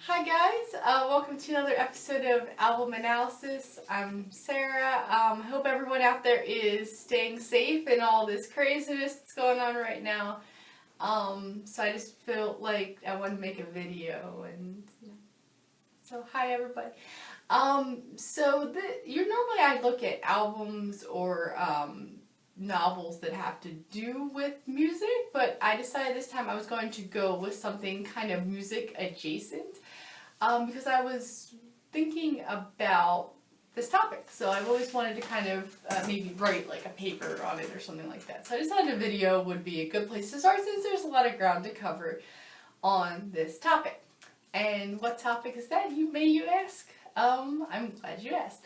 Hi guys, welcome to another episode of Album Analysis. I'm Sarah. Hope everyone out there is staying safe in all this craziness that's going on right now. So I just felt like I wanted to make a video, and so hi everybody. Normally I look at albums or novels that have to do with music, but I decided this time I was going to go with something kind of music adjacent. Because I was thinking about this topic, so I've always wanted to kind of maybe write like a paper on it or something like that. So I decided a video would be a good place to start since there's a lot of ground to cover on this topic. And what topic is that, you ask? I'm glad you asked.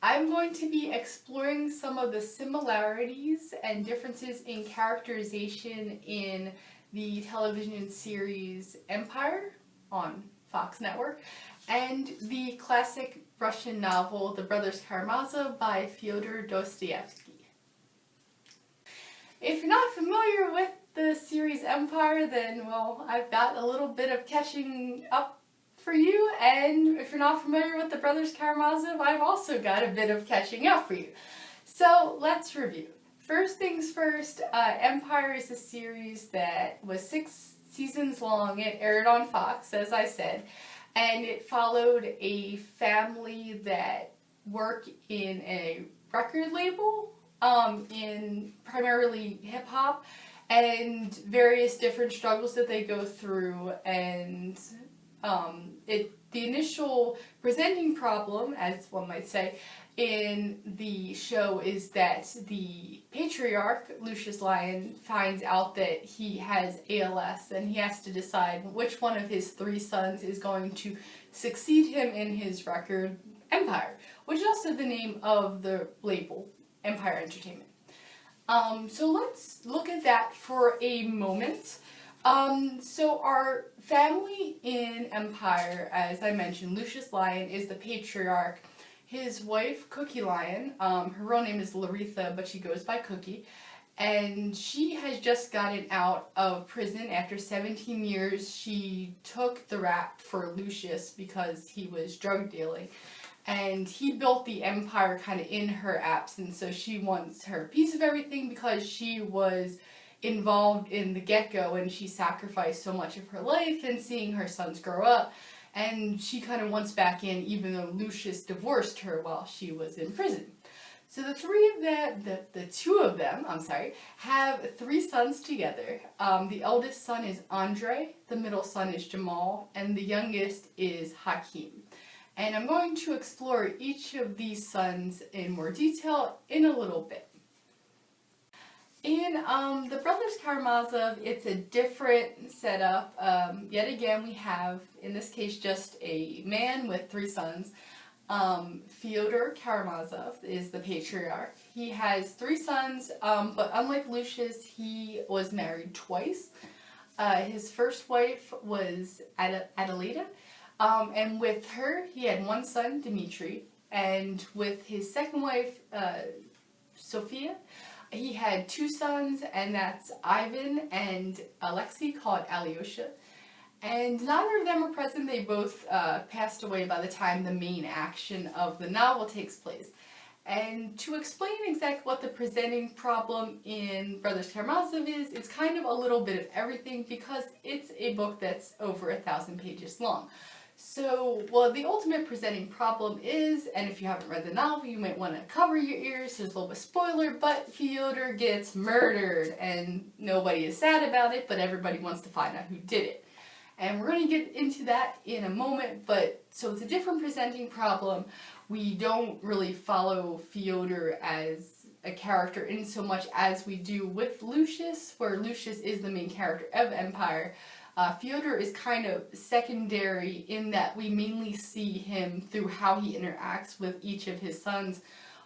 I'm going to be exploring some of the similarities and differences in characterization in the television series Empire on Fox Network, and the classic Russian novel, The Brothers Karamazov by Fyodor Dostoevsky. If you're not familiar with the series Empire, then, well, I've got a little bit of catching up for you, and if you're not familiar with The Brothers Karamazov, I've also got a bit of catching up for you. So, let's review. First things first, Empire is a series that was 6 seasons long. It aired on Fox, as I said, and it followed a family that work in a record label, in primarily hip-hop, and various different struggles that they go through, and the initial presenting problem, as one might say, in the show is that the patriarch, Lucius Lyon, finds out that he has ALS, and he has to decide which one of his 3 sons is going to succeed him in his record empire, which is also the name of the label, Empire Entertainment. So let's look at that for a moment. So our family in Empire, as I mentioned, Lucius Lyon is the patriarch. His wife, Cookie Lyon, her real name is Laretha, but she goes by Cookie, and she has just gotten out of prison after 17 years. She took the rap for Lucius because he was drug dealing, and he built the empire kind of in her absence, so she wants her piece of everything because she was involved in the get-go, and she sacrificed so much of her life in seeing her sons grow up. And she kind of wants back in, even though Lucius divorced her while she was in prison. So the 2 of them, have 3 sons together. The eldest son is Andre, the middle son is Jamal, and the youngest is Hakim. And I'm going to explore each of these sons in more detail in a little bit. In The Brothers Karamazov, it's a different setup. Yet again, we have, in this case, just a man with 3 sons. Fyodor Karamazov is the patriarch. He has 3 sons, but unlike Lucius, he was married twice. His first wife was Adelaida, and with her, he had 1 son, Dmitri, and with his second wife, Sophia, he had 2 sons, and that's Ivan and Alexi, called Alyosha. And neither of them are present. They both passed away by the time the main action of the novel takes place. And to explain exactly what the presenting problem in Brothers Karamazov is, it's kind of a little bit of everything because it's a book that's over 1,000 pages long. So, well, the ultimate presenting problem is, and if you haven't read the novel, you might want to cover your ears, there's a little bit of spoiler, but Fyodor gets murdered, and nobody is sad about it, but everybody wants to find out who did it. And we're going to get into that in a moment, but, so it's a different presenting problem. We don't really follow Fyodor as a character in so much as we do with Lucius, where Lucius is the main character of Empire. Fyodor is kind of secondary in that we mainly see him through how he interacts with each of his sons.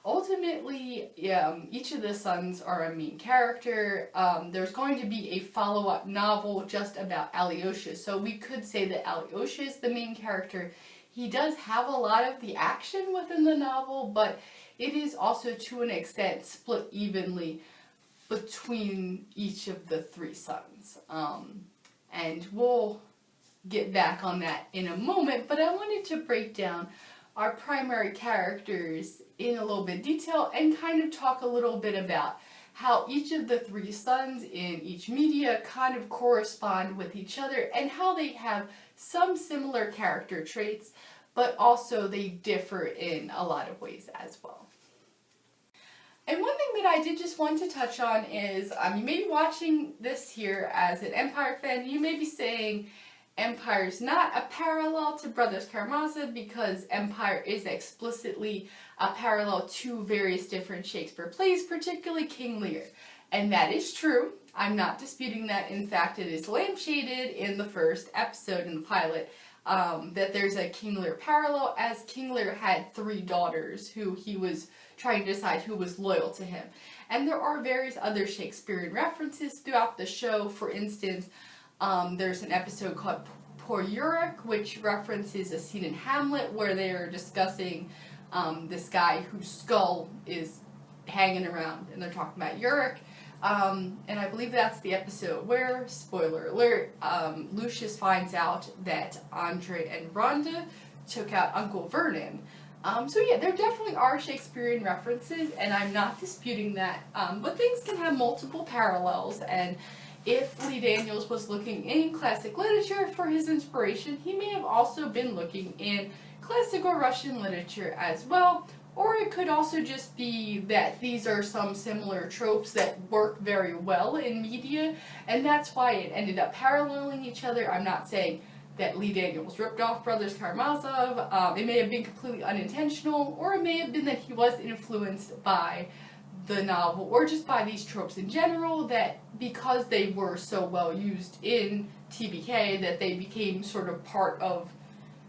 Ultimately, each of the sons are a main character. There's going to be a follow-up novel just about Alyosha, so we could say that Alyosha is the main character. He does have a lot of the action within the novel, but it is also to an extent split evenly between each of the 3 sons. And we'll get back on that in a moment, but I wanted to break down our primary characters in a little bit of detail and kind of talk a little bit about how each of the three sons in each media kind of correspond with each other and how they have some similar character traits, but also they differ in a lot of ways as well. And one thing that I did just want to touch on is, you may be watching this here as an Empire fan, you may be saying Empire's not a parallel to Brothers Karamazov because Empire is explicitly a parallel to various different Shakespeare plays, particularly King Lear. And that is true. I'm not disputing that. In fact, it is lampshaded in the first episode in the pilot that there's a King Lear parallel, as King Lear had 3 daughters who he was trying to decide who was loyal to him. And there are various other Shakespearean references throughout the show. For instance, there's an episode called Poor 𝘒𝘠𝘬𝘉, which references a scene in Hamlet where they are discussing this guy whose skull is hanging around, and they're talking about 𝘒𝘠𝘉. And I believe that's the episode where, spoiler alert, Lucius finds out that Andre and Rhonda took out Uncle Vernon. So yeah, there definitely are Shakespearean references, and I'm not disputing that, but things can have multiple parallels, and if Lee Daniels was looking in classic literature for his inspiration, he may have also been looking in classical Russian literature as well, or it could also just be that these are some similar tropes that work very well in media, and that's why it ended up paralleling each other. I'm not saying that Lee Daniels ripped off Brothers Karamazov. It may have been completely unintentional, or it may have been that he was influenced by the novel, or just by these tropes in general, that because they were so well used in TBK, that they became sort of part of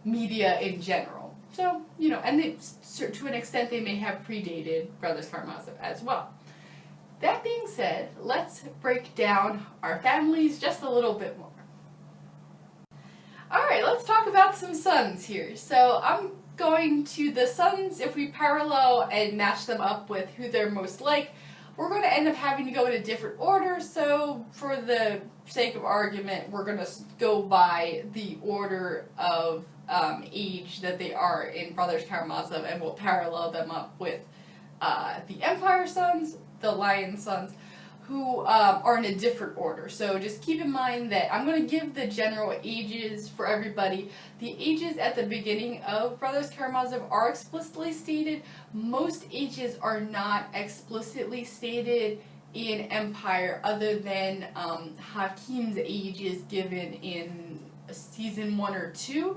media in general. So, you know, and to an extent they may have predated Brothers Karamazov as well. That being said, let's break down our families just a little bit more. Alright, let's talk about some sons here. So I'm going to the sons, if we parallel and match them up with who they're most like, we're going to end up having to go in a different order, so for the sake of argument, we're going to go by the order of age that they are in Brothers Karamazov, and we'll parallel them up with the Empire sons, the Lion sons, who are in a different order. So just keep in mind that I'm going to give the general ages for everybody. The ages at the beginning of Brothers Karamazov are explicitly stated. Most ages are not explicitly stated in Empire, other than Hakim's age is given in season 1 or 2.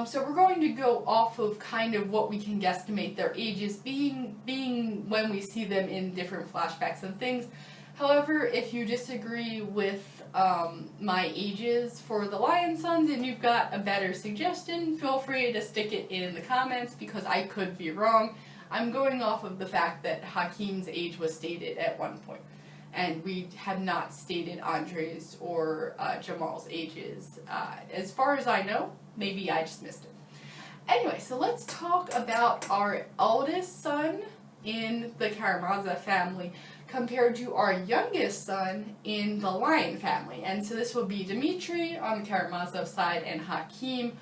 So we're going to go off of kind of what we can guesstimate their ages being when we see them in different flashbacks and things. However, if you disagree with my ages for the Lion Sons and you've got a better suggestion, feel free to stick it in the comments, because I could be wrong. I'm going off of the fact that Hakim's age was stated at one point, and we have not stated Andre's or Jamal's ages. As far as I know, maybe I just missed it. Anyway, so let's talk about our eldest son in the Karamazov family compared to our youngest son in the Lion family. And so this will be Dmitri on the Karamazov side and Hakim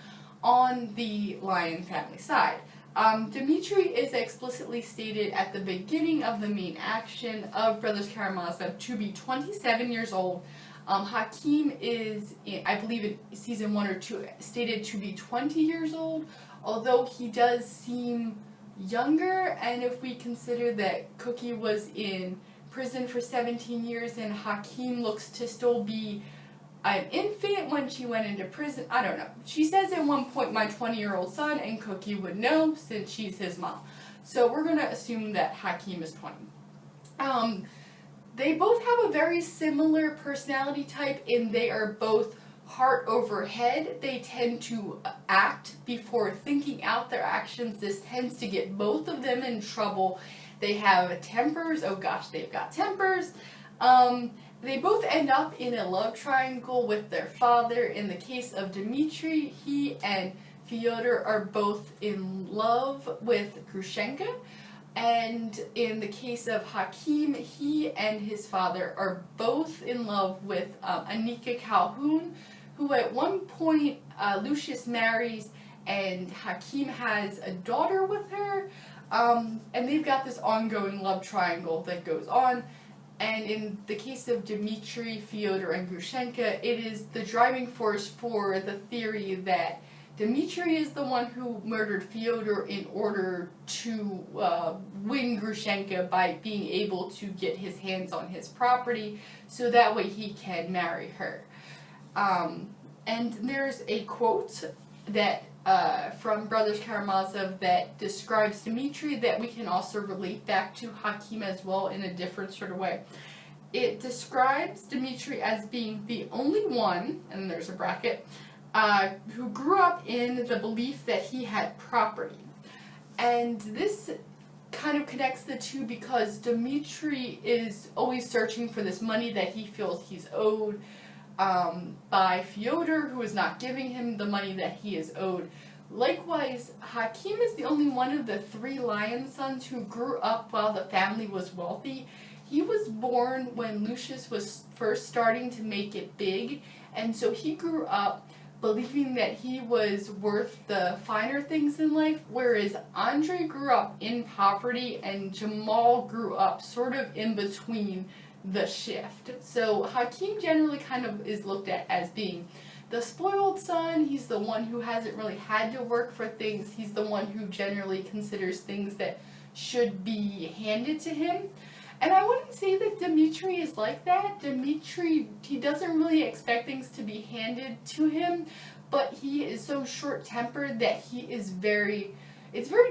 on the Lion family side. Dmitri is explicitly stated at the beginning of the main action of Brothers Karamazov to be 27 years old. Hakim is, I believe in season 1 or 2, stated to be 20 years old, although he does seem younger, and if we consider that Cookie was in prison for 17 years and Hakim looks to still be an infant when she went into prison, I don't know. She says at one point, my 20-year-old son, and Cookie would know since she's his mom. So we're going to assume that Hakim is 20. They both have a very similar personality type, and they are both heart over head. They tend to act before thinking out their actions. This tends to get both of them in trouble. They have tempers. Oh gosh, they've got tempers. They both end up in a love triangle with their father. In the case of Dmitri, he and Fyodor are both in love with Grushenka. And in the case of Hakim, he and his father are both in love with Annika Calhoun, who at one point Lucius marries, and 𝘉𝘠𝘓 has a daughter with her, and they've got this ongoing love triangle that goes on. And in the case of Dmitri, Fyodor, and Grushenka, it is the driving force for the theory that Dmitri is the one who murdered Fyodor in order to win Grushenka by being able to get his hands on his property, so that way he can marry her. And there's a quote that from Brothers Karamazov that describes Dmitri that we can also relate back to 𝘉𝘠𝘓 as well in a different sort of way. It describes Dmitri as being the only one, and there's a bracket, who grew up in the belief that he had property. And this kind of connects the two because Dmitri is always searching for this money that he feels he's owed by Fyodor, who is not giving him the money that he is owed. Likewise, 𝘉𝘠𝘓 is the only one of the 3 lion sons who grew up while the family was wealthy. He was born when Lucius was first starting to make it big, and so he grew up believing that he was worth the finer things in life, whereas Andrei grew up in poverty and Jamal grew up sort of in between the shift. So 𝘉𝘠𝘓 generally kind of is looked at as being the spoiled son. He's the one who hasn't really had to work for things. He's the one who generally considers things that should be handed to him. And I wouldn't say that Dmitri is like that. Dmitri, he doesn't really expect things to be handed to him, but he is so short-tempered that it's very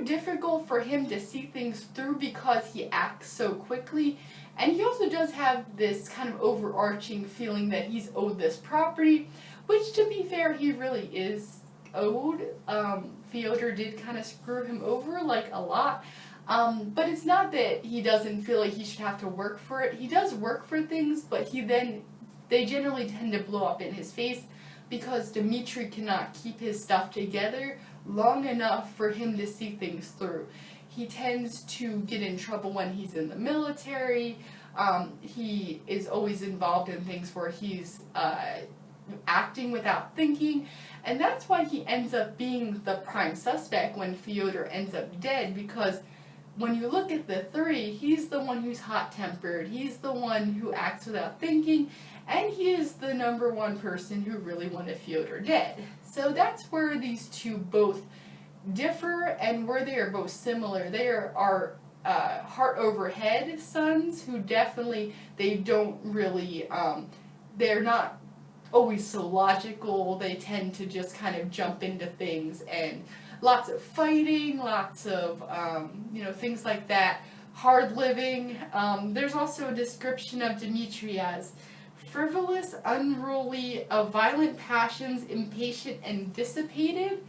difficult for him to see things through because he acts so quickly. And he also does have this kind of overarching feeling that he's owed this property, which, to be fair, he really is owed. Fyodor did kind of screw him over, like, a lot. But it's not that he doesn't feel like he should have to work for it. He does work for things, but they generally tend to blow up in his face because Dmitri cannot keep his stuff together long enough for him to see things through. He tends to get in trouble when he's in the military. He is always involved in things where he's acting without thinking, and that's why he ends up being the prime suspect when Fyodor ends up dead, because when you look at the 3, he's the one who's hot-tempered, he's the one who acts without thinking, and he is the #1 person who really wanted Fyodor dead. So that's where these two both differ, and where they are both similar. They are heart over head sons who definitely, they don't really, they're not always so logical. They tend to just kind of jump into things, and lots of fighting, lots of, things like that. Hard living. There's also a description of Dmitri as frivolous, unruly, of violent passions, impatient, and dissipated.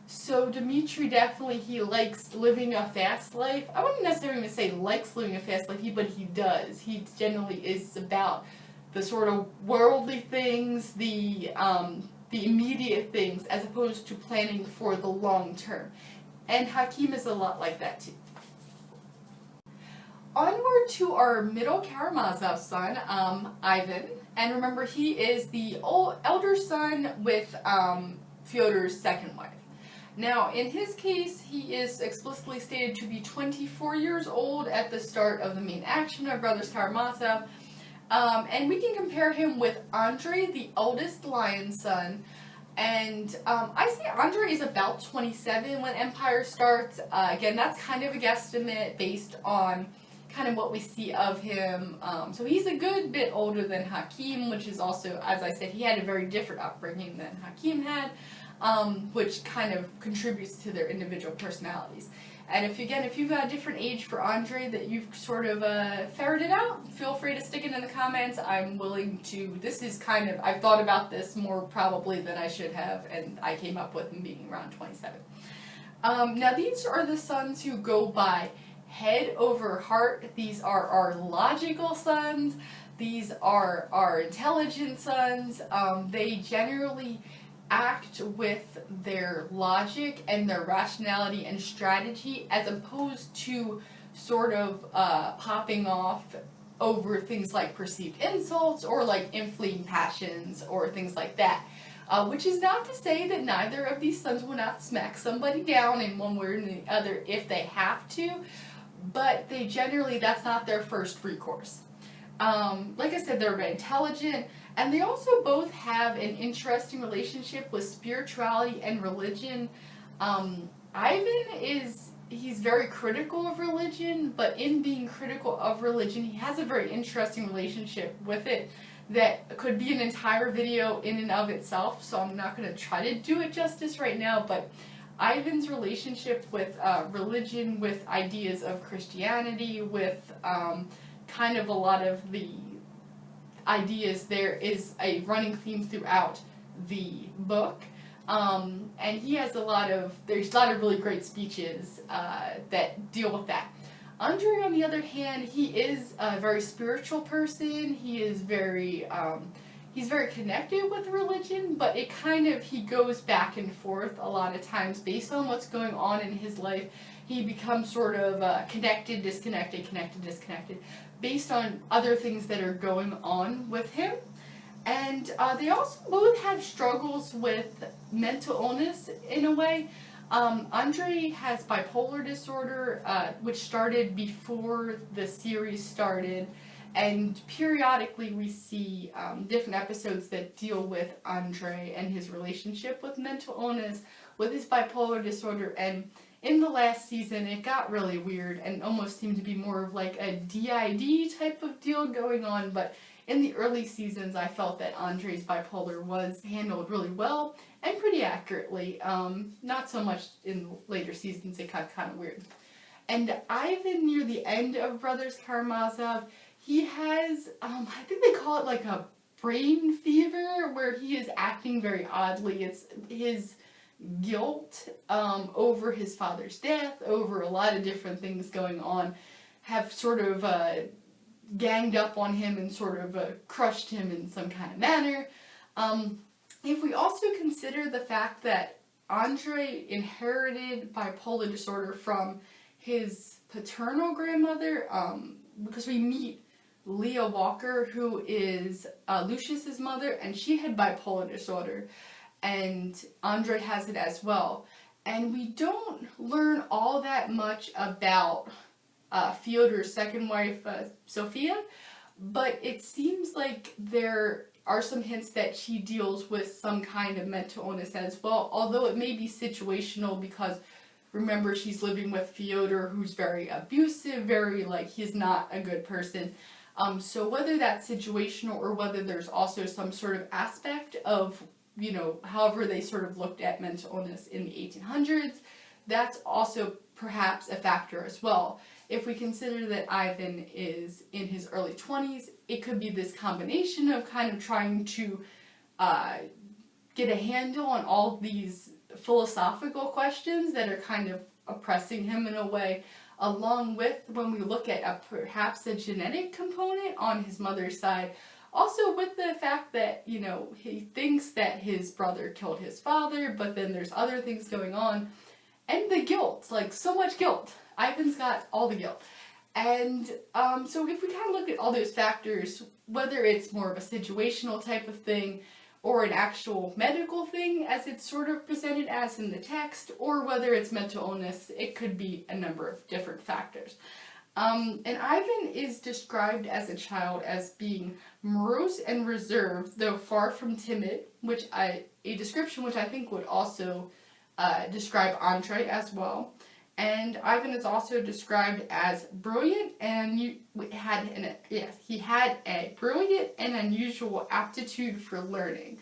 So Dmitri definitely, he likes living a fast life. I wouldn't necessarily even say likes living a fast life, but he does. He generally is about the sort of worldly things, the immediate things, as opposed to planning for the long term. And 𝘉𝘠𝘓 is a lot like that too. Onward to our middle Karamazov son, Ivan. And remember, he is the elder son with Fyodor's second wife. Now, in his case, he is explicitly stated to be 24 years old at the start of the main action of Brothers Karamazov. And we can compare him with Andrei, the eldest lion son. And I say Andrei is about 27 when Empire starts. Again, that's kind of a guesstimate based on kind of what we see of him. So he's a good bit older than 𝘉𝘠𝘓, which is also, as I said, he had a very different upbringing than 𝘉𝘠𝘓 had, which kind of contributes to their individual personalities. And if you've got a different age for Andrei that you've sort of ferreted out, feel free to stick it in the comments. I'm willing to, I've thought about this more probably than I should have, and I came up with him being around 27. Now these are the sons who go by head over heart. These are our logical sons. These are our intelligent sons. They generally act with their logic and their rationality and strategy, as opposed to sort of popping off over things like perceived insults or like inflating passions or things like that. which is not to say that neither of these sons will not smack somebody down in one way or the other if they have to, but they generally, that's not their first recourse. Like I said, they're very intelligent, and they also both have an interesting relationship with spirituality and religion. Ivan he's very critical of religion, but in being critical of religion, he has a very interesting relationship with it that could be an entire video in and of itself, so I'm not going to try to do it justice right now, but Ivan's relationship with religion, with ideas of Christianity, with kind of a lot of the ideas, there is a running theme throughout the book. And he has there's a lot of really great speeches that deal with that. Andre, on the other hand, he is a very spiritual person. He is he's very connected with religion, but he goes back and forth a lot of times based on what's going on in his life. He becomes sort of connected, disconnected, connected, disconnected, based on other things that are going on with him. And they also both have struggles with mental illness in a way. Andre has bipolar disorder, which started before the series started, and periodically we see different episodes that deal with Andre and his relationship with mental illness, with his bipolar disorder, and in the last season it got really weird and almost seemed to be more of like a DID type of deal going on, but in the early seasons, I felt that Andre's bipolar was handled really well and pretty accurately. Not so much in later seasons, it got kind of weird. And Ivan, near the end of Brothers Karamazov, he has, I think they call it like a brain fever, where he is acting very oddly. It's his guilt over his father's death, over a lot of different things going on, have sort of ganged up on him and sort of crushed him in some kind of manner. If we also consider the fact that Andre inherited bipolar disorder from his paternal grandmother, because we meet Leah Walker, who is Lucius's mother, and she had bipolar disorder, and Andre has it as well. And we don't learn all that much about Fyodor's second wife, Sophia, but it seems like there are some hints that she deals with some kind of mental illness as well, although it may be situational because, remember, she's living with Fyodor, who's very abusive, he's not a good person. So whether that's situational or whether there's also some sort of aspect of, however they sort of looked at mental illness in the 1800s, that's also perhaps a factor as well. If we consider that Ivan is in his early 20s, it could be this combination of kind of trying to get a handle on all these philosophical questions that are kind of oppressing him in a way, along with, when we look at perhaps a genetic component on his mother's side, also with the fact that, he thinks that his brother killed his father, but then there's other things going on, and the guilt, so much guilt. Ivan's got all the guilt. And so if we kind of look at all those factors, whether it's more of a situational type of thing or an actual medical thing as it's sort of presented as in the text, or whether it's mental illness, it could be a number of different factors. And Ivan is described as a child as being morose and reserved, though far from timid, a description which I think would also describe Andre as well. And Ivan is also described as brilliant and he had a brilliant and unusual aptitude for learning.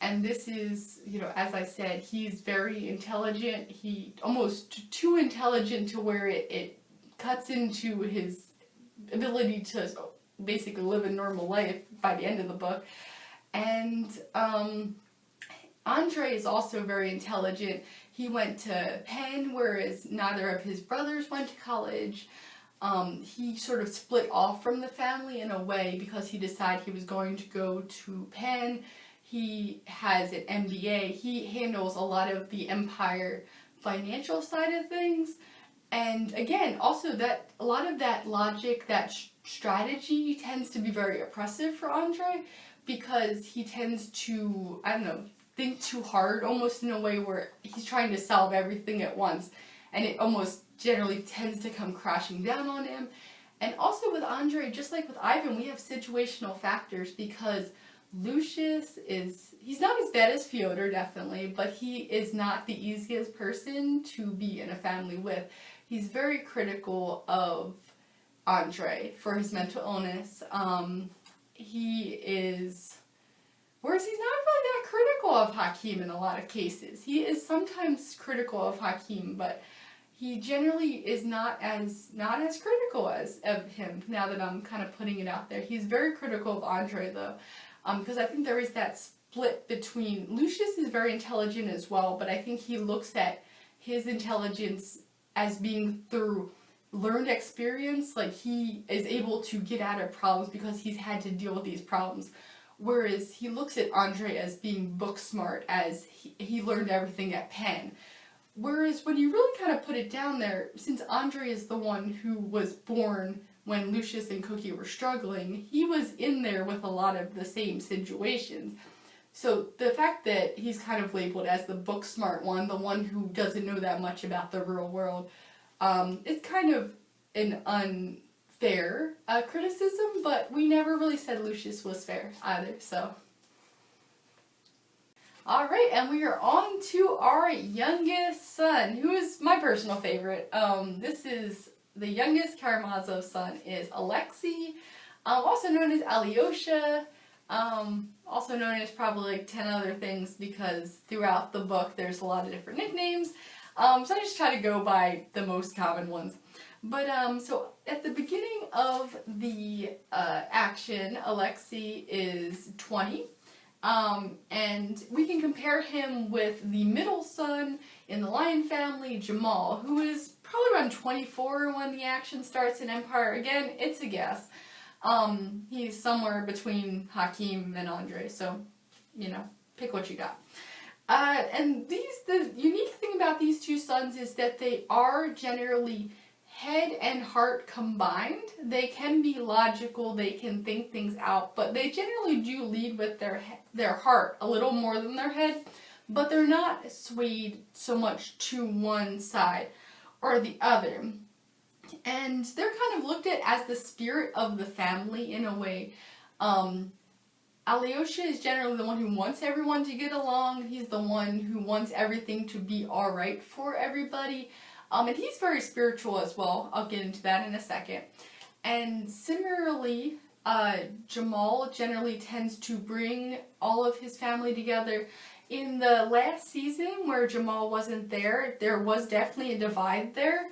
And this is, as I said, he's very intelligent. He almost too intelligent to where it cuts into his ability to basically live a normal life by the end of the book. And Andre is also very intelligent. He went to Penn, whereas neither of his brothers went to college. He sort of split off from the family in a way because he decided he was going to go to Penn. He has an MBA. He handles a lot of the empire financial side of things. And again, also that a lot of that logic, that strategy tends to be very oppressive for Andre, because he tends to, think too hard, almost in a way where he's trying to solve everything at once, and it almost generally tends to come crashing down on him. And also with Andrei, just like with Ivan, we have situational factors, because Lucius he's not as bad as Fyodor, definitely, but he is not the easiest person to be in a family with. He's very critical of Andrei for his mental illness. Whereas he's not really that critical of Hakim in a lot of cases. He is sometimes critical of Hakim, but he generally is not as critical of him, now that I'm kind of putting it out there. He's very critical of Andrei, though, because I think there is that split between... Lucius is very intelligent as well, but I think he looks at his intelligence as being through learned experience, like he is able to get out of problems because he's had to deal with these problems. Whereas he looks at Andrei as being book smart, as he learned everything at Penn. Whereas when you really kind of put it down there, since Andrei is the one who was born when Lucius and Cookie were struggling, he was in there with a lot of the same situations. So the fact that he's kind of labeled as the book smart one, the one who doesn't know that much about the real world, it's kind of an unfair criticism, but we never really said Lucius was fair either, so. Alright, and we are on to our youngest son, who is my personal favorite. This is the youngest Karamazov son is Alexi, also known as Alyosha, also known as probably like 10 other things, because throughout the book there's a lot of different nicknames. So I just try to go by the most common ones. But, so at the beginning of the action, Alexi is 20. And we can compare him with the middle son in the Lion family, Jamal, who is probably around 24 when the action starts in Empire. Again, it's a guess. He's somewhere between Hakim and Andrei, so, you know, pick what you got. And the unique thing about these two sons is that they are generally head and heart combined. They can be logical, they can think things out, but they generally do lead with their heart a little more than their head, but they're not swayed so much to one side or the other. And they're kind of looked at as the spirit of the family in a way. Alyosha is generally the one who wants everyone to get along. He's the one who wants everything to be alright for everybody. And he's very spiritual as well. I'll get into that in a second. And similarly, Jamal generally tends to bring all of his family together. In the last season where Jamal wasn't there, there was definitely a divide there.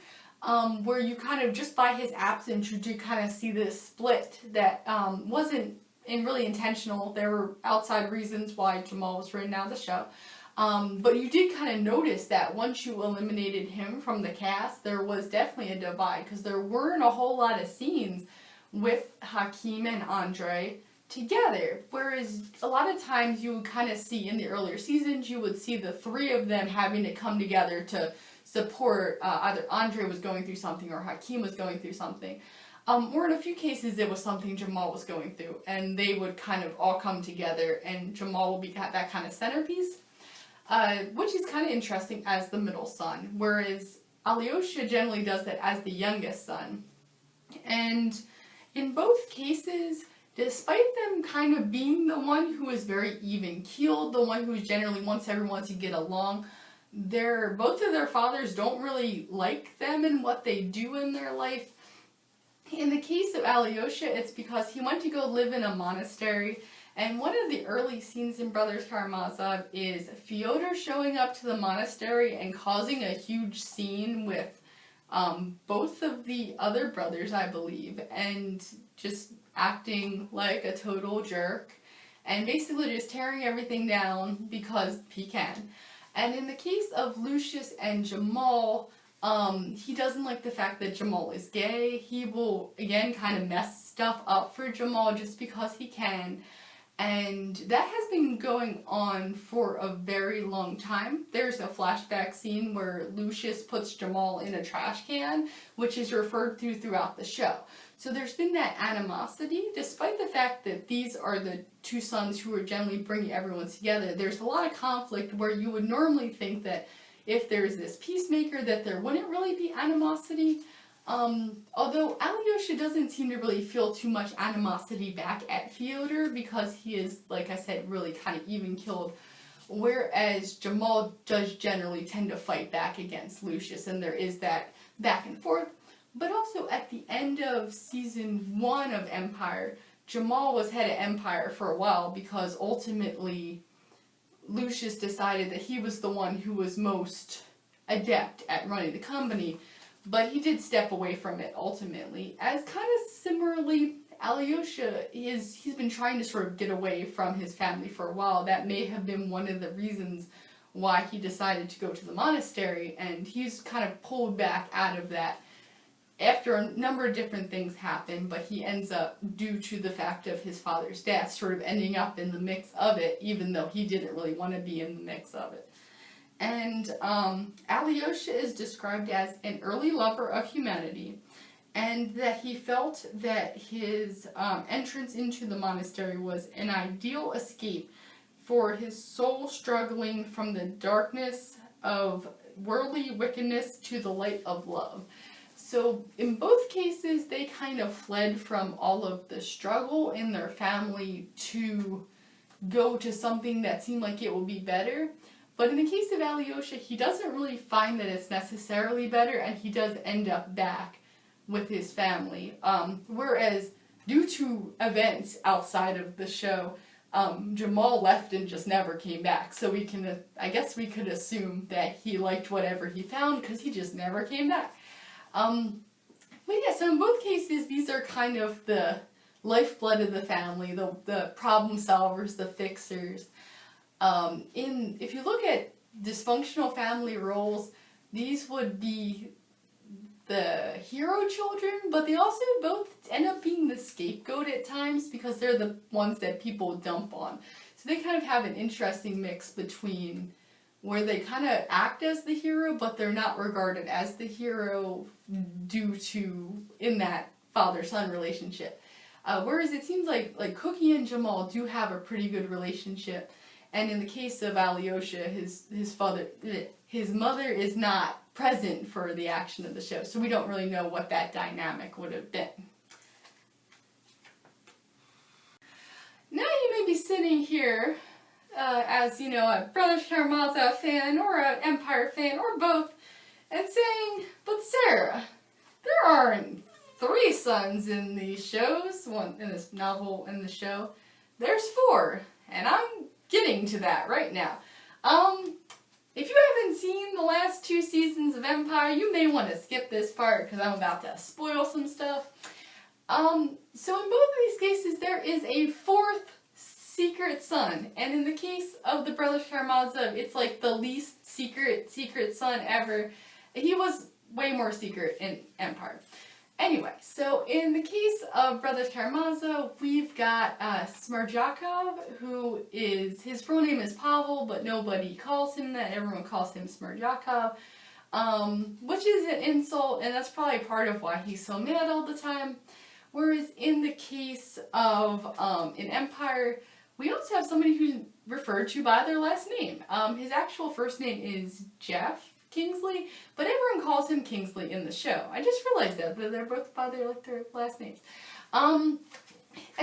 Where you kind of, just by his absence, you do kind of see this split that wasn't really intentional. There were outside reasons why Jamal was written out of the show. But you did kind of notice that once you eliminated him from the cast, there was definitely a divide, because there weren't a whole lot of scenes with Hakim and Andrei together. Whereas a lot of times you would kind of see in the earlier seasons, you would see the three of them having to come together to support either Andrei was going through something or Hakim was going through something. Or in a few cases it was something Jamal was going through, and they would kind of all come together, and Jamal will be that kind of centerpiece. Which is kind of interesting as the middle son, whereas Alyosha generally does that as the youngest son. And in both cases, despite them kind of being the one who is very even-keeled, the one who generally wants everyone to get along, both of their fathers don't really like them and what they do in their life. In the case of Alyosha, it's because he went to go live in a monastery. And one of the early scenes in Brothers Karamazov is Fyodor showing up to the monastery and causing a huge scene with both of the other brothers, I believe, and just acting like a total jerk and basically just tearing everything down because he can. And in the case of Lucius and Jamal, he doesn't like the fact that Jamal is gay. He will, again, kind of mess stuff up for Jamal just because he can. And that has been going on for a very long time. There's a flashback scene where Lucius puts Jamal in a trash can, which is referred to throughout the show. So there's been that animosity, despite the fact that these are the two sons who are generally bringing everyone together. There's a lot of conflict where you would normally think that if there's this peacemaker that there wouldn't really be animosity. Although Alyosha doesn't seem to really feel too much animosity back at Fyodor because he is, like I said, really kind of even-keeled, whereas Jamal does generally tend to fight back against Lucius, and there is that back and forth. But also at the end of season 1 of Empire, Jamal was head of Empire for a while because ultimately Lucius decided that he was the one who was most adept at running the company. But he did step away from it ultimately. As kind of similarly, Alyosha, he's been trying to sort of get away from his family for a while. That may have been one of the reasons why he decided to go to the monastery, and he's kind of pulled back out of that after a number of different things happen, but he ends up, due to the fact of his father's death, sort of ending up in the mix of it, even though he didn't really want to be in the mix of it. And Alyosha is described as an early lover of humanity, and that he felt that his entrance into the monastery was an ideal escape for his soul struggling from the darkness of worldly wickedness to the light of love. So in both cases, they kind of fled from all of the struggle in their family to go to something that seemed like it would be better. But in the case of Alyosha, he doesn't really find that it's necessarily better, and he does end up back with his family. Whereas, due to events outside of the show, Jamal left and just never came back. So we can, I guess we could assume that he liked whatever he found because he just never came back. But yeah, so in both cases, these are kind of the lifeblood of the family, the problem solvers, the fixers. If you look at dysfunctional family roles, these would be the hero children, but they also both end up being the scapegoat at times because they're the ones that people dump on. So they kind of have an interesting mix between where they kind of act as the hero, but they're not regarded as the hero due to, in that father-son relationship. Whereas it seems like Cookie and Jamal do have a pretty good relationship. And in the case of Alyosha, his mother is not present for the action of the show, so we don't really know what that dynamic would have been. Now you may be sitting here as, you know, a Brothers Karamazov fan or an Empire fan or both, and saying, but Sarah, there aren't 3 sons in these shows, one in this novel and the show. There's 4, and I'm getting to that right now. If you haven't seen the last 2 seasons of Empire, you may want to skip this part because I'm about to spoil some stuff. So in both of these cases, there is a 4th secret son, and in the case of the Brothers Karamazov, it's like the least secret son ever. He was way more secret in Empire. Anyway, so in the case of Brothers Karamazov, we've got 𝘒𝘩𝘬𝘓, who is, his full name is Pavel, but nobody calls him that. Everyone calls him 𝘒𝘩𝘬𝘓, which is an insult, and that's probably part of why he's so mad all the time. Whereas in the case of, in Empire, we also have somebody who's referred to by their last name. His actual first name is Jeff Kingsley, but everyone calls him Kingsley in the show. I just realized that they're both by their last names. And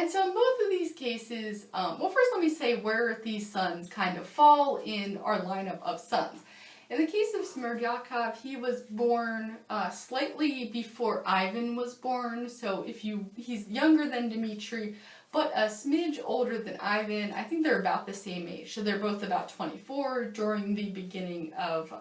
so in both of these cases, well, first let me say where these sons kind of fall in our lineup of sons. In the case of 𝘒𝘩𝘓, he was born slightly before Ivan was born, so he's younger than Dmitri, but a smidge older than Ivan. I think they're about the same age, so they're both about 24 during the beginning of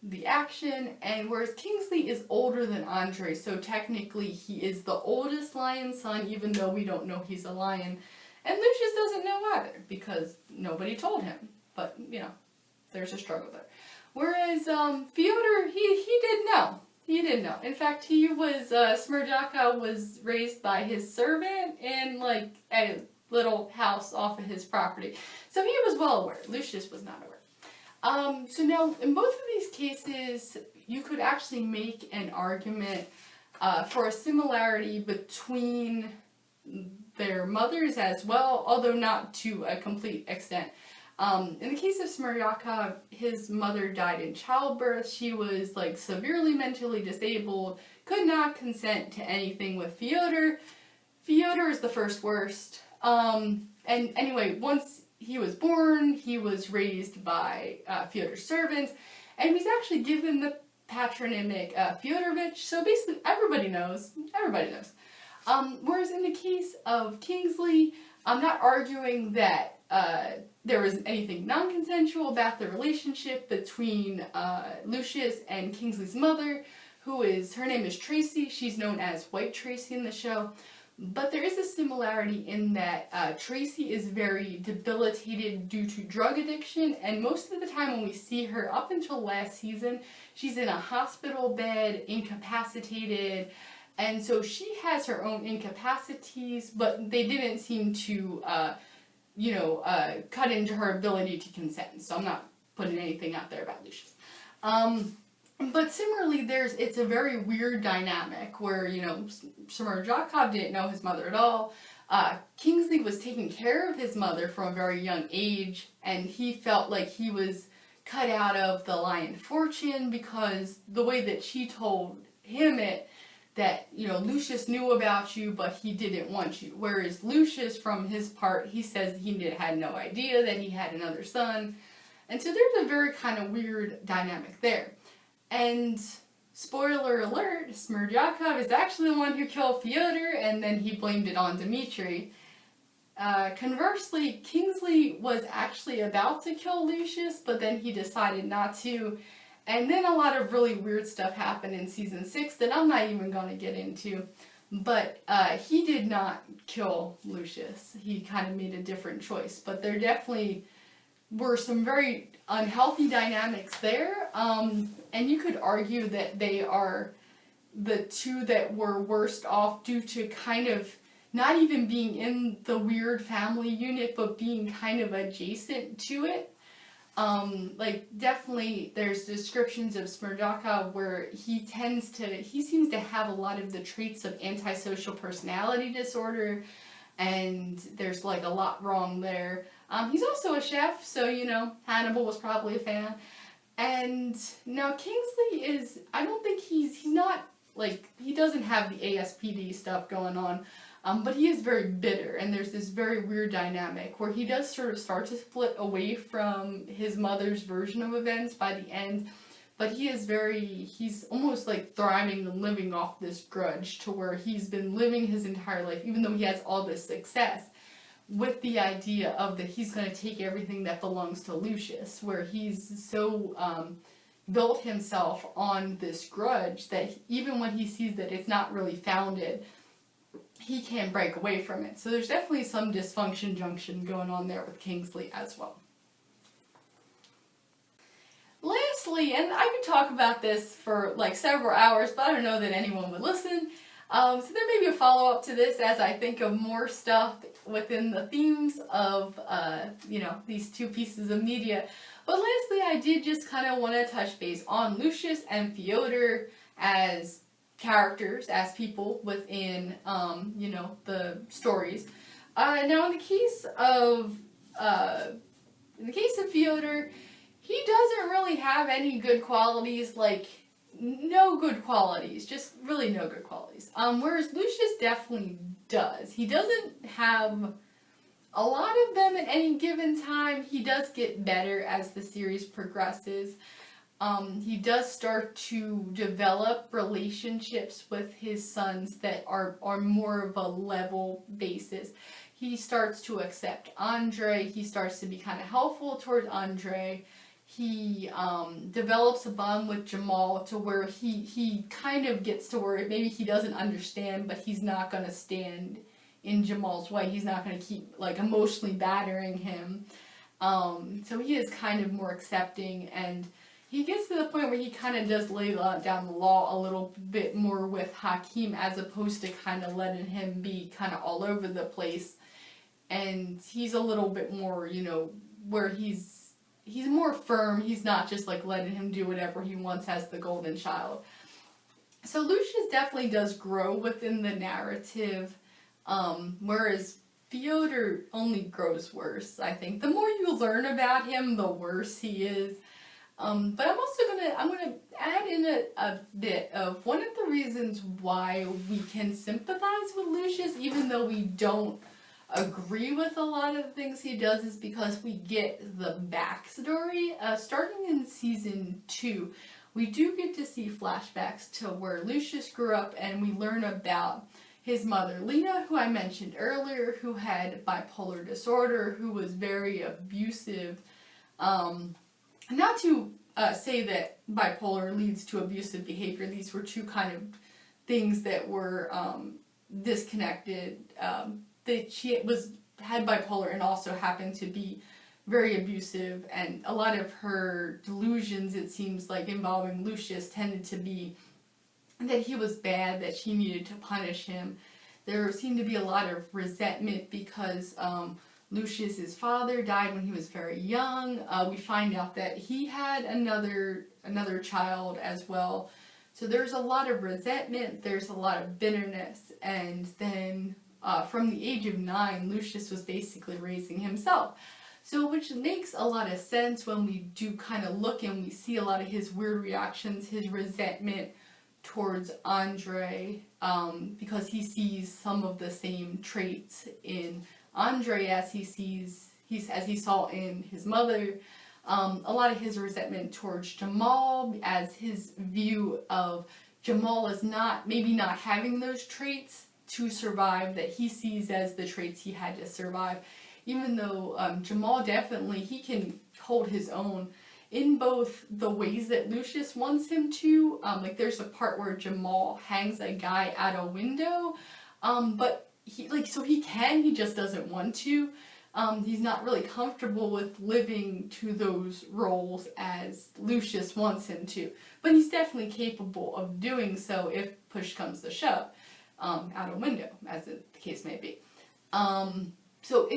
the action, and whereas Kingsley is older than Andrei, so technically he is the oldest lion son, even though we don't know he's a lion, and Lucius doesn't know either, because nobody told him, but, you know, there's a struggle there. Whereas Fyodor, he did know. He didn't know. In fact, he was, 𝘒𝘩𝘓 was raised by his servant in, like, little house off of his property. So he was well aware. Lucius was not aware. So now, in both of these cases, you could actually make an argument for a similarity between their mothers as well, although not to a complete extent. In the case of 𝘠𝘠𝘦, his mother died in childbirth. She was like severely mentally disabled, could not consent to anything with 𝘠𝘠𝘠. 𝘠𝘠𝘠 is the first worst. And anyway, once he was born, he was raised by 𝘠𝘠𝘠's servants, and he was actually given the patronymic Fyodorovich, so basically everybody knows. Whereas in the case of Kingsley, I'm not arguing that there was anything non-consensual about the relationship between Lucius and Kingsley's mother, her name is Tracy. She's known as White Tracy in the show. But there is a similarity in that Tracy is very debilitated due to drug addiction, and most of the time when we see her, up until last season, she's in a hospital bed, incapacitated, and so she has her own incapacities, but they didn't seem to, cut into her ability to consent, so I'm not putting anything out there about Lucius. But similarly, it's a very weird dynamic where, 𝘠𝘠𝘠𝘠 didn't know his mother at all. Kingsley was taking care of his mother from a very young age, and he felt like he was cut out of the line of fortune because the way that she told him that, Lucius knew about you, but he didn't want you. Whereas Lucius, from his part, he says he had no idea that he had another son. And so there's a very kind of weird dynamic there. And, spoiler alert, 𝘠𝘠𝘠𝘠 is actually the one who killed 𝘠𝘠𝘠𝘠, and then he blamed it on Dmitri. Conversely, Kingsley was actually about to kill Lucius, but then he decided not to. And then a lot of really weird stuff happened in season 6 that I'm not even going to get into. But he did not kill Lucius. He kind of made a different choice. But there definitely were some very unhealthy dynamics there. And you could argue that they are the two that were worst off due to kind of not even being in the weird family unit, but being kind of adjacent to it. Definitely there's descriptions of 𝘠𝘠𝘠𝘠 where he seems to have a lot of the traits of antisocial personality disorder, and there's like a lot wrong there. He's also a chef, so Hannibal was probably a fan. And now Kingsley I don't think he's not, he doesn't have the ASPD stuff going on. But he is very bitter, and there's this very weird dynamic where he does sort of start to split away from his mother's version of events by the end, but he's almost like thriving and living off this grudge to where he's been living his entire life, even though he has all this success, with the idea of that he's going to take everything that belongs to Lucius, where he's so built himself on this grudge that even when he sees that it's not really founded, he can't break away from it. So there's definitely some dysfunction junction going on there with Kingsley as well. Lastly, and I could talk about this for several hours, but I don't know that anyone would listen. So there may be a follow-up to this as I think of more stuff within the themes of, these two pieces of media. But lastly, I did just kind of want to touch base on Lucius and 𝘠𝘠𝘠𝘠 as characters, as people within, the stories. Now, in the case of 𝘠𝘠𝘠𝘠, he doesn't really have any good qualities, no good qualities, just really no good qualities. Whereas Lucius definitely does. He doesn't have a lot of them at any given time. He does get better as the series progresses. He does start to develop relationships with his sons that are more of a level basis. He starts to accept Andre. He starts to be kind of helpful towards Andre. He develops a bond with Jamal to where he kind of gets to where maybe he doesn't understand, but he's not going to stand in Jamal's way. He's not going to keep emotionally battering him. So he is kind of more accepting, and he gets to the point where he kind of does lay down the law a little bit more with Hakim, as opposed to kind of letting him be kind of all over the place. and he's a little bit more, you know, where he's more firm. He's not just like letting him do whatever he wants as the golden child. So Lucius definitely does grow within the narrative, whereas Fyodor only grows worse, I think. The more you learn about him, the worse he is. But I'm also gonna add in a bit of one of the reasons why we can sympathize with Lucius, even though we don't agree with a lot of the things he does, is because we get the backstory. Starting in season 2, we do get to see flashbacks to where Lucius grew up, and we learn about his mother, Lena, who I mentioned earlier, who had bipolar disorder, who was very abusive. Not to say that bipolar leads to abusive behavior. These were two kind of things that were disconnected. That she had bipolar and also happened to be very abusive, and a lot of her delusions, it seems like, involving Lucius tended to be that he was bad, that she needed to punish him. There seemed to be a lot of resentment because Lucius's father died when he was very young. We find out that he had another child as well. So there's a lot of resentment, there's a lot of bitterness, and then from the age of 9, Lucius was basically raising himself. So which makes a lot of sense when we do kind of look and we see a lot of his weird reactions, his resentment towards Andre, because he sees some of the same traits in Andre as he saw in his mother. A lot of his resentment towards Jamal, as his view of Jamal as maybe not having those traits to survive, that he sees as the traits he had to survive. Even though Jamal definitely, he can hold his own in both the ways that Lucius wants him to. Like there's a part where Jamal hangs a guy out a window, but he just doesn't want to. He's not really comfortable with living to those roles as Lucius wants him to. But he's definitely capable of doing so if push comes to shove, out a window, as the case may be. So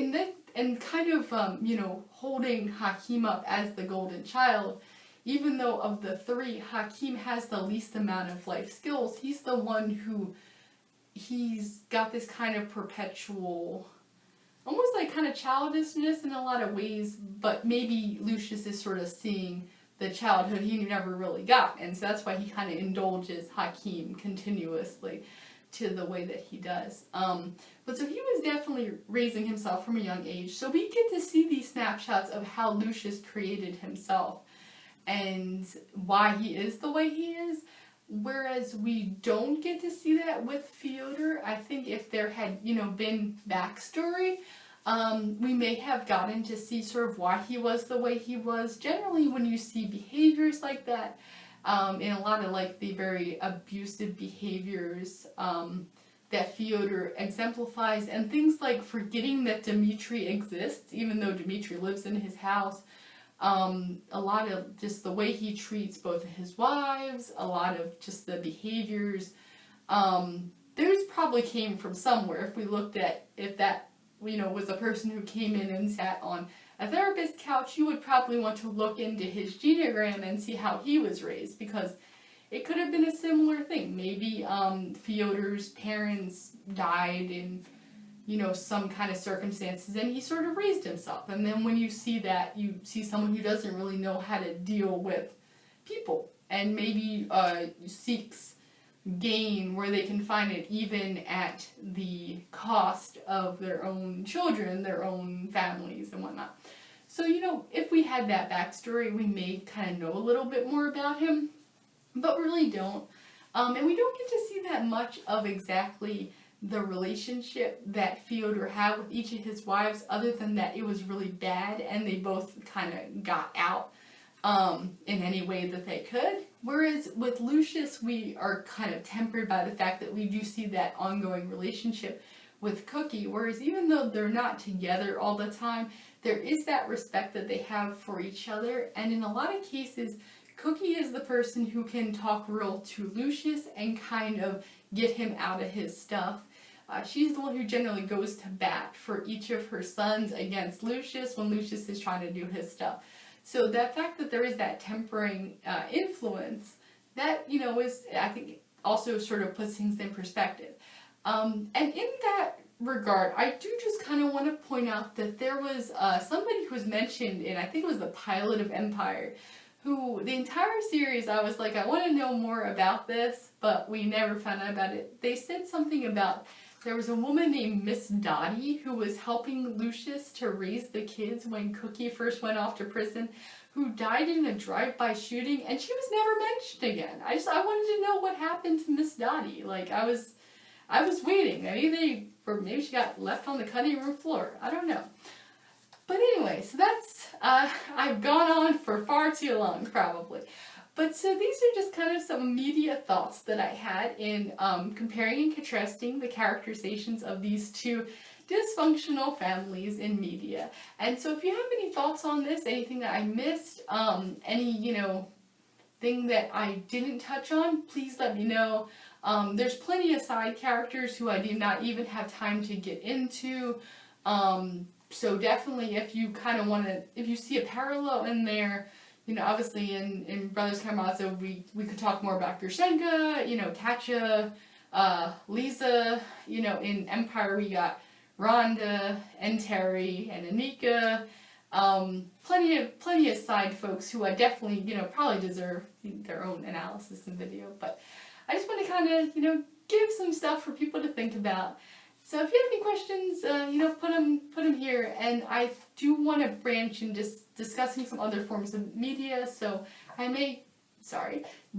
holding Hakim up as the golden child, even though of the 3, Hakim has the least amount of life skills, he's the one who, he's got this kind of perpetual, almost like kind of childishness in a lot of ways, but maybe Lucius is sort of seeing the childhood he never really got, and so that's why he kind of indulges Hakim continuously to the way that he does. But so he was definitely raising himself from a young age, so we get to see these snapshots of how Lucius created himself and why he is the way he is, whereas we don't get to see that with Fyodor. I think if there had, been backstory, we may have gotten to see sort of why he was the way he was. Generally, when you see behaviors like that, in a lot of like the very abusive behaviors that Fyodor exemplifies, and things like forgetting that Dmitri exists, even though Dmitri lives in his house, a lot of just the way he treats both of his wives, a lot of just the behaviors, those probably came from somewhere. If we looked at, if that, was a person who came in and sat on a therapist's couch, you would probably want to look into his genogram and see how he was raised, because it could have been a similar thing. Maybe Fyodor's parents died in, some kind of circumstances, and he sort of raised himself. And then when you see that, you see someone who doesn't really know how to deal with people, and maybe seeks gain where they can find it even at the cost of their own children, their own families, and whatnot. So, if we had that backstory, we may kind of know a little bit more about him, but really don't. And we don't get to see that much of exactly the relationship that Fyodor had with each of his wives, other than that it was really bad and they both kind of got out in any way that they could. Whereas with Lucius, we are kind of tempered by the fact that we do see that ongoing relationship with Cookie, whereas even though they're not together all the time, there is that respect that they have for each other, and in a lot of cases, Cookie is the person who can talk real to Lucius and kind of get him out of his stuff. she's the one who generally goes to bat for each of her sons against Lucius when Lucius is trying to do his stuff. So the fact that there is that tempering influence, that, you know, is, I think, also sort of puts things in perspective. And in that regard, I do just kind of want to point out that there was somebody who was mentioned in, I think it was the pilot of Empire, who the entire series I was like, I want to know more about this, but we never found out about it. They said something about there was a woman named Miss Dottie who was helping Lucius to raise the kids when Cookie first went off to prison, who died in a drive-by shooting, and she was never mentioned again. I wanted to know what happened to Miss Dottie. Like, I was waiting. Maybe she got left on the cutting room floor. I don't know. But anyway, so that's, I've gone on for far too long, probably. But so these are just kind of some immediate thoughts that I had in comparing and contrasting the characterizations of these two dysfunctional families in media. And so if you have any thoughts on this, anything that I missed, any, you know, thing that I didn't touch on, please let me know. There's plenty of side characters who I did not even have time to get into. So definitely if you kind of want to, if you see a parallel in there, you know, obviously in Brothers Karamazov we could talk more about 𝘰𝘩𝘦, you know, Katya, Lisa, you know, in Empire we got Rhonda and Terry and Anika. Plenty of side folks who I definitely, you know, probably deserve their own analysis and video, but I just want to kind of, you know, give some stuff for people to think about. So if you have any questions, you know, put them here, and I do want to branch in just discussing some other forms of media, so I may,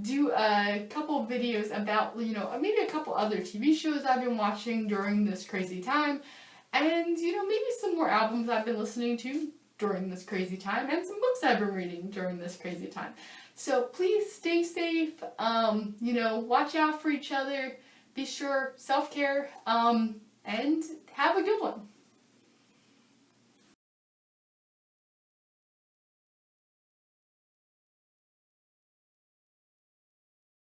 do a couple videos about, you know, maybe a couple other TV shows I've been watching during this crazy time, and, you know, maybe some more albums I've been listening to during this crazy time, and some books I've been reading during this crazy time. So please stay safe, you know, watch out for each other, be sure, self-care, and have a good one.